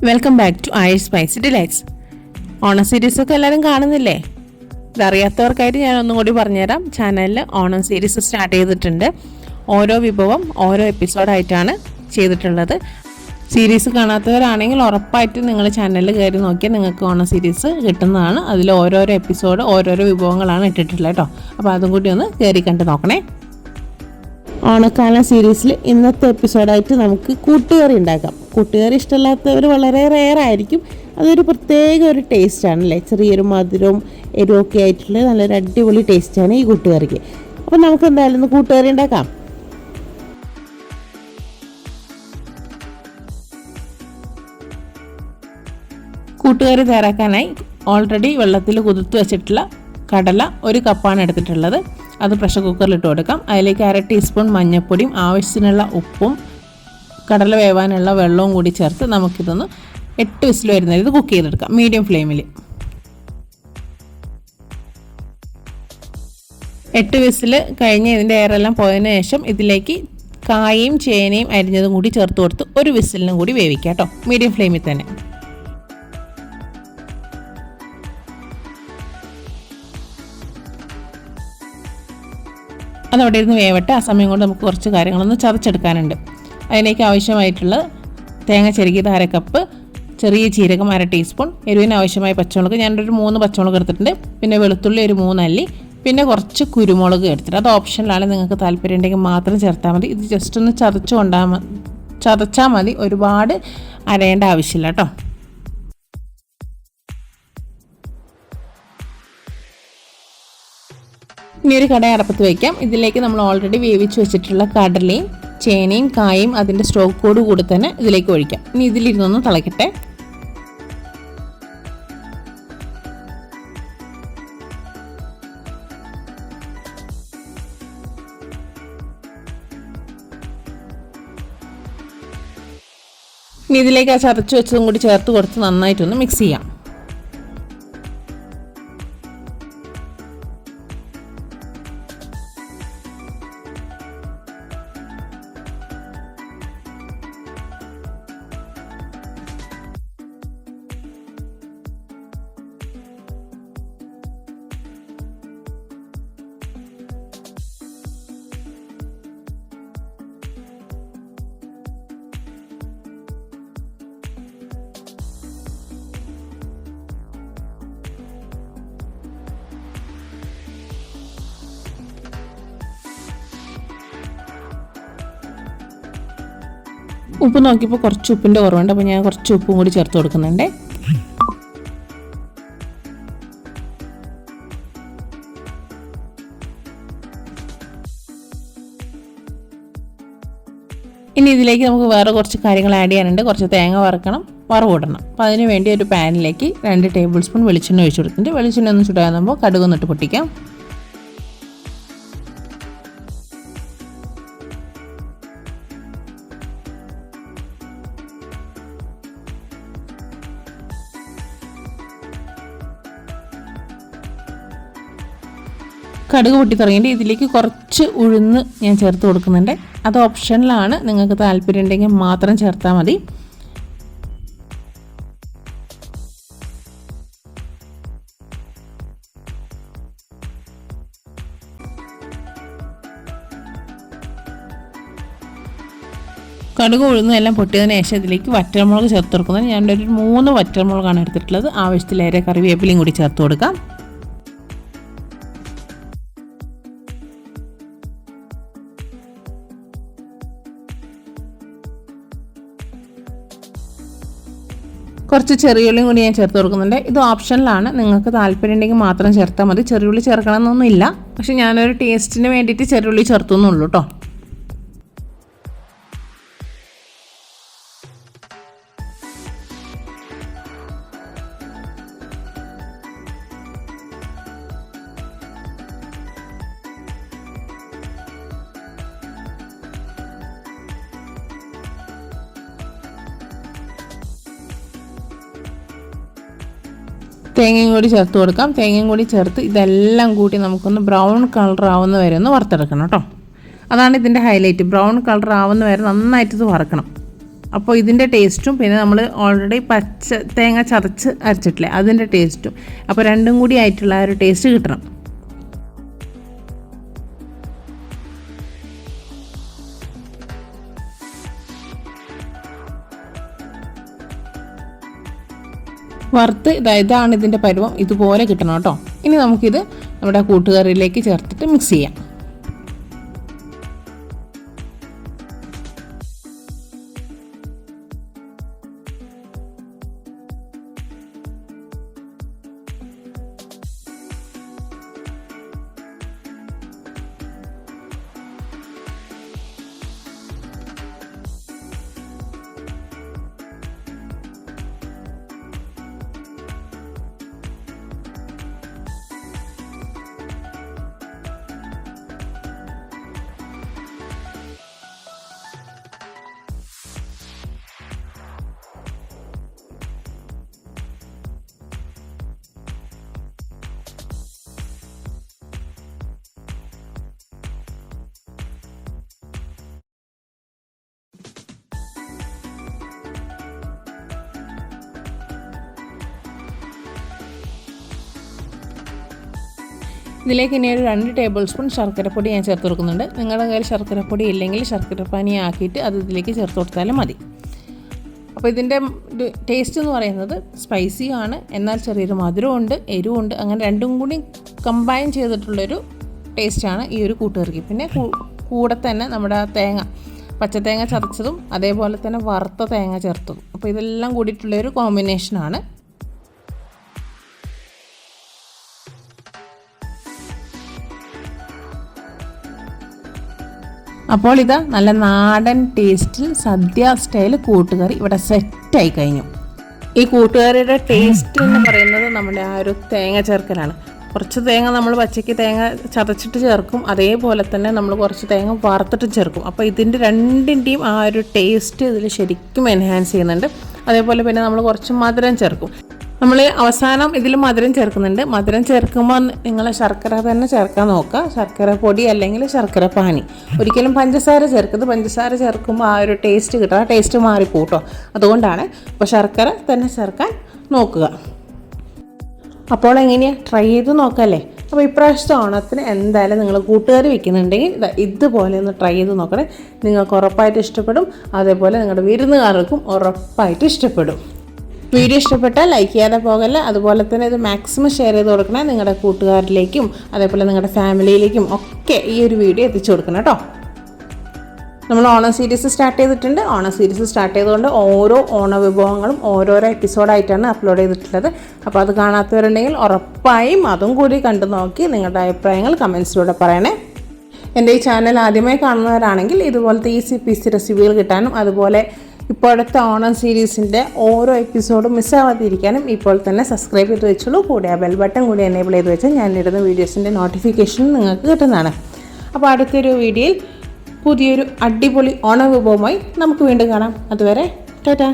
Welcome back to I spicy delights. Onam സീരീസൊക്കെ എല്ലാവരും കാണുന്നില്ലേ? ഇതറിയാത്തവർക്കായിട്ട് ഞാൻ ഒന്നും കൂടി പറഞ്ഞുതരാം. ചാനലിൽ ഓണം സീരീസ് സ്റ്റാർട്ട് ചെയ്തിട്ടുണ്ട്. ഓരോ വിഭവം ഓരോ എപ്പിസോഡായിട്ടാണ് ചെയ്തിട്ടുള്ളത്. സീരീസ് കാണാത്തവരാണെങ്കിൽ ഉറപ്പായിട്ട് നിങ്ങൾ ചാനലിൽ കയറി നോക്കിയാൽ നിങ്ങൾക്ക് ഓണം സീരീസ് കിട്ടുന്നതാണ്. അതിൽ ഓരോരോ എപ്പിസോഡ് ഓരോരോ വിഭവങ്ങളാണ് ഇട്ടിട്ടുള്ളത് കേട്ടോ. അപ്പോൾ അതും കൂടി ഒന്ന് കയറി കണ്ട് നോക്കണേ. ഓണക്കാലം സീരീസിൽ ഇന്നത്തെ എപ്പിസോഡായിട്ട് നമുക്ക് കൂട്ടുകറി ഉണ്ടാക്കാം. കൂട്ടുകറി ഇഷ്ടമില്ലാത്തവർ വളരെ റെയർ ആയിരിക്കും. അതൊരു പ്രത്യേക ഒരു ടേസ്റ്റാണ് അല്ലേ, ചെറിയൊരു മധുരവും എരിവൊക്കെ ആയിട്ടുള്ള നല്ലൊരു അടിപൊളി ടേസ്റ്റാണ് ഈ കൂട്ടുകറിക്ക്. അപ്പോൾ നമുക്ക് എന്തായാലും ഒന്ന് കൂട്ടുകറി ഉണ്ടാക്കാം. കൂട്ടുകറി തയ്യാറാക്കാനായി ഓൾറെഡി വെള്ളത്തിൽ കുതിർത്ത് വെച്ചിട്ടുള്ള കടല 1 കപ്പാണ് എടുത്തിട്ടുള്ളത്. അത് പ്രഷർ കുക്കറിലിട്ട് കൊടുക്കാം. അതിലേക്ക് 1/2 ടീസ്പൂൺ മഞ്ഞൾപ്പൊടിയും ആവശ്യത്തിനുള്ള ഉപ്പും കടല വേവാനുള്ള വെള്ളവും കൂടി ചേർത്ത് നമുക്കിതൊന്ന് 8 വിസിൽ വരുന്നത് ഇത് കുക്ക് ചെയ്തെടുക്കാം മീഡിയം ഫ്ലെയിമിൽ. 8 വിസിൽ കഴിഞ്ഞ് ഇതിൻ്റെ എയറെല്ലാം പോയതിനു ശേഷം ഇതിലേക്ക് കായയും ചേനയും അരിഞ്ഞതും കൂടി ചേർത്ത് കൊടുത്ത് 1 വിസിലിനും കൂടി വേവിക്കാം കേട്ടോ, മീഡിയം ഫ്ലെയിമിൽ തന്നെ. അതവിടെ ഇരുന്ന് വേവട്ടെ. ആ സമയം കൊണ്ട് നമുക്ക് കുറച്ച് കാര്യങ്ങളൊന്ന് ചതച്ചെടുക്കാനുണ്ട്. അതിലേക്ക് ആവശ്യമായിട്ടുള്ള തേങ്ങ ചെരുകിയത് 1/2 കപ്പ്, ചെറിയ ജീരകം 1/2 ടീസ്പൂൺ, എരിവിന് ആവശ്യമായ പച്ചമുളക് ഞാനൊരു 3 പച്ചമുളക് എടുത്തിട്ടുണ്ട്, പിന്നെ വെളുത്തുള്ളി ഒരു 3 അല്ലി, പിന്നെ കുറച്ച് കുരുമുളക് എടുത്തിട്ട്. അത് ഓപ്ഷനിലാണ്, നിങ്ങൾക്ക് താല്പര്യം ഉണ്ടെങ്കിൽ മാത്രം ചേർത്താൽ മതി. ഇത് ജസ്റ്റ് ഒന്ന് ചതച്ചാൽ മതി, ഒരുപാട് അരയേണ്ട ആവശ്യമില്ല കേട്ടോ. ഇനി ഒരു കടായി അടപ്പത്ത് വയ്ക്കാം. ഇതിലേക്ക് നമ്മൾ ഓൾറെഡി വേവിച്ച് വെച്ചിട്ടുള്ള കടലയും ചേനയും കായും അതിൻ്റെ സ്റ്റോക്കോട് കൂടി തന്നെ ഇതിലേക്ക് ഒഴിക്കാം. ഇനി ഇതിലിരുന്നൊന്ന് തിളക്കട്ടെ. ഇനി ഇതിലേക്ക് ആ ചതച്ച് വെച്ചതും കൂടി ചേർത്ത് കൊടുത്ത് നന്നായിട്ടൊന്ന് മിക്സ് ചെയ്യാം. ഉപ്പ് നോക്കിയപ്പോൾ കുറച്ച് ഉപ്പിൻ്റെ കുറവുണ്ട്, അപ്പോൾ ഞാൻ കുറച്ച് ഉപ്പും കൂടി ചേർത്ത് കൊടുക്കുന്നുണ്ട്. ഇനി ഇതിലേക്ക് നമുക്ക് വേറെ കുറച്ച് കാര്യങ്ങൾ ആഡ് ചെയ്യാനുണ്ട്. കുറച്ച് തേങ്ങ വറുക്കണം, വറവിടണം. അപ്പോൾ അതിന് വേണ്ടി ഒരു പാനിലേക്ക് 2 ടേബിൾ സ്പൂൺ വെളിച്ചെണ്ണ ഒഴിച്ച് കൊടുത്തിട്ട് വെളിച്ചെണ്ണ ഒന്ന് ചൂടാകുമ്പോൾ കടുകൊന്നിട്ട് പൊട്ടിക്കാം. കടുക് പൊട്ടി തുടങ്ങിയിട്ട് ഇതിലേക്ക് കുറച്ച് ഉഴുന്ന് ഞാൻ ചേർത്ത് കൊടുക്കുന്നുണ്ട്. അത് ഓപ്ഷനിലാണ്, നിങ്ങൾക്ക് താല്പര്യം ഉണ്ടെങ്കിൽ മാത്രം ചേർത്താൽ മതി. കടുക് ഉഴുന്നും എല്ലാം പൊട്ടിയതിന് ശേഷം ഇതിലേക്ക് വറ്റൽമുളക് ചേർത്ത് കൊടുക്കുന്നത്. ഞാൻ ഒരു 3 വറ്റൽമുളകാണ് എടുത്തിട്ടുള്ളത്. ആവശ്യത്തിലേറെ കറിവേപ്പിലയും കൂടി ചേർത്ത് കൊടുക്കാം. കുറച്ച് ചെറിയുള്ളിയും കൂടി ഞാൻ ചേർത്ത് കൊടുക്കുന്നുണ്ട്. ഇത് ഓപ്ഷനിലാണ്, നിങ്ങൾക്ക് താല്പര്യം ഉണ്ടെങ്കിൽ മാത്രം ചേർത്താൽ മതി. ചെറിയുള്ളി ചേർക്കണം എന്നൊന്നുമില്ല, പക്ഷെ ഞാനൊരു ടേസ്റ്റിന് വേണ്ടിയിട്ട് ചെറിയുള്ളി ചേർത്തുന്നുള്ളൂ കേട്ടോ. തേങ്ങയും കൂടി ചേർത്ത് കൊടുക്കാം. തേങ്ങയും കൂടി ചേർത്ത് ഇതെല്ലാം കൂട്ടി നമുക്കൊന്ന് ബ്രൗൺ കളർ ആവുന്ന വരെ ഒന്ന് വറുത്തെടുക്കണം കേട്ടോ. അതാണ് ഇതിൻ്റെ ഹൈലൈറ്റ്. ബ്രൗൺ കളർ ആവുന്ന വരെ നന്നായിട്ട് ഇത് വറക്കണം. അപ്പോൾ ഇതിൻ്റെ ടേസ്റ്റും പിന്നെ നമ്മൾ ഓൾറെഡി പച്ച തേങ്ങ ചതച്ച് അരച്ചിട്ടില്ലേ അതിൻ്റെ ടേസ്റ്റും, അപ്പോൾ രണ്ടും കൂടി ആയിട്ടുള്ള ആ ഒരു ടേസ്റ്റ് കിട്ടണം. വറുത്ത് ഇതാണ് ഇതിൻ്റെ പരുവം, ഇതുപോലെ കിട്ടണം കേട്ടോ. ഇനി നമുക്കിത് നമ്മുടെ കൂട്ടുകറിയിലേക്ക് ചേർത്തിട്ട് മിക്സ് ചെയ്യാം. ഇതിലേക്ക് ഇനി ഒരു 2 ടേബിൾ സ്പൂൺ ശർക്കരപ്പൊടി ഞാൻ ചേർത്ത് കൊടുക്കുന്നുണ്ട്. നിങ്ങളുടെ കയ്യിൽ ശർക്കരപ്പൊടി ഇല്ലെങ്കിൽ ശർക്കരപ്പാനി ആക്കിയിട്ട് അത് ഇതിലേക്ക് ചേർത്ത് കൊടുത്താലും മതി. അപ്പോൾ ഇതിൻ്റെ ടേസ്റ്റ് എന്ന് പറയുന്നത് സ്പൈസിയാണ്, എന്നാൽ ചെറിയൊരു മധുരമുണ്ട്, എരിവുണ്ട്, അങ്ങനെ രണ്ടും കൂടി കമ്പൈൻ ചെയ്തിട്ടുള്ളൊരു ടേസ്റ്റാണ് ഈ ഒരു കൂട്ടുകറിക്ക്. പിന്നെ കൂടെ തന്നെ നമ്മുടെ തേങ്ങ, പച്ചത്തേങ്ങ ചതച്ചതും അതേപോലെ തന്നെ വറുത്ത തേങ്ങ ചേർത്തതും, അപ്പോൾ ഇതെല്ലാം കൂടിയിട്ടുള്ളൊരു കോമ്പിനേഷനാണ്. അപ്പോൾ ഇതാ നല്ല നാടൻ ടേസ്റ്റിൽ സദ്യ സ്റ്റൈൽ കൂട്ടുകറി ഇവിടെ സെറ്റായി കഴിഞ്ഞു. ഈ കൂട്ടുകറിയുടെ ടേസ്റ്റ് എന്ന് പറയുന്നത് നമ്മുടെ ആ ഒരു തേങ്ങ ചേർക്കലാണ്. കുറച്ച് തേങ്ങ നമ്മൾ പച്ചയ്ക്ക് തേങ്ങ ചതച്ചിട്ട് ചേർക്കും, അതേപോലെ തന്നെ നമ്മൾ കുറച്ച് തേങ്ങ വറുത്തിട്ട് ചേർക്കും. അപ്പോൾ ഇതിൻ്റെ രണ്ടിൻ്റെയും ആ ഒരു ടേസ്റ്റ് ഇതിൽ ശരിക്കും എൻഹാൻസ് ചെയ്യുന്നുണ്ട്. അതേപോലെ പിന്നെ നമ്മൾ കുറച്ച് മധുരം ചേർക്കും. നമ്മൾ അവസാനം ഇതിൽ മധുരം ചേർക്കുന്നുണ്ട്. മധുരം ചേർക്കുമ്പോൾ നിങ്ങൾ ശർക്കര തന്നെ ചേർക്കാൻ നോക്കുക, ശർക്കര പൊടി അല്ലെങ്കിൽ ശർക്കര പാനി. ഒരിക്കലും പഞ്ചസാര ചേർക്കരുത്, പഞ്ചസാര ചേർക്കുമ്പോൾ ആ ഒരു ടേസ്റ്റ് കിട്ടുക, ആ ടേസ്റ്റ് മാറിപ്പോട്ടോ. അതുകൊണ്ടാണ് അപ്പോൾ ശർക്കര തന്നെ ചേർക്കാൻ നോക്കുക. അപ്പോൾ എങ്ങനെയാണ് ട്രൈ ചെയ്ത് നോക്കല്ലേ. അപ്പോൾ ഇപ്രാവശ്യത്തെ ഓണത്തിന് എന്തായാലും നിങ്ങൾ കൂട്ടുകറി വെക്കുന്നുണ്ടെങ്കിൽ ഇതുപോലെ ഒന്ന് ട്രൈ ചെയ്ത് നോക്കണേ. നിങ്ങൾക്ക് ഉറപ്പായിട്ട് ഇഷ്ടപ്പെടും, അതേപോലെ നിങ്ങളുടെ വിരുന്നുകാർക്കും ഉറപ്പായിട്ട് ഇഷ്ടപ്പെടും. വീഡിയോ ഇഷ്ടപ്പെട്ടാൽ ലൈക്ക് ചെയ്യാതെ പോകല്ല, അതുപോലെ തന്നെ ഇത് മാക്സിമം ഷെയർ ചെയ്ത് കൊടുക്കണേ. നിങ്ങളുടെ കൂട്ടുകാരിലേക്കും അതേപോലെ നിങ്ങളുടെ ഫാമിലിയിലേക്കും ഒക്കെ ഈ ഒരു വീഡിയോ എത്തിച്ചു കൊടുക്കണം കേട്ടോ. നമ്മൾ ഓണം സീരീസ് സ്റ്റാർട്ട് ചെയ്തിട്ടുണ്ട്. ഓണം സീരീസ് സ്റ്റാർട്ട് ചെയ്തുകൊണ്ട് ഓരോ ഓണ വിഭവങ്ങളും ഓരോരോ എപ്പിസോഡായിട്ടാണ് അപ്ലോഡ് ചെയ്തിട്ടുള്ളത്. അപ്പോൾ അത് കാണാത്തവരുണ്ടെങ്കിൽ ഉറപ്പായും അതും കൂടി കണ്ടു നോക്കി നിങ്ങളുടെ അഭിപ്രായങ്ങൾ കമൻസിലൂടെ പറയണേ. എൻ്റെ ഈ ചാനൽ ആദ്യമായി കാണുന്നവരാണെങ്കിൽ ഇതുപോലത്തെ ഈസി പീസി റെസിപ്പികൾ കിട്ടാനും അതുപോലെ ഇപ്പോഴത്തെ ഓണം സീരീസിൻ്റെ ഓരോ എപ്പിസോഡും മിസ്സാവാതിരിക്കാനും ഇപ്പോൾ തന്നെ സബ്സ്ക്രൈബ് ചെയ്ത് വെച്ചോളൂ. കൂടെ ആ ബെൽ ബട്ടൺ കൂടി എനേബിൾ ചെയ്ത് വെച്ചാൽ ഞാനിടുന്ന വീഡിയോസിൻ്റെ നോട്ടിഫിക്കേഷൻ നിങ്ങൾക്ക് കിട്ടുന്നതാണ്. അപ്പോൾ അടുത്തൊരു വീഡിയോയിൽ പുതിയൊരു അടിപൊളി ഓണ വിഭവമായി നമുക്ക് വീണ്ടും കാണാം. അതുവരെ ടാറ്റാ.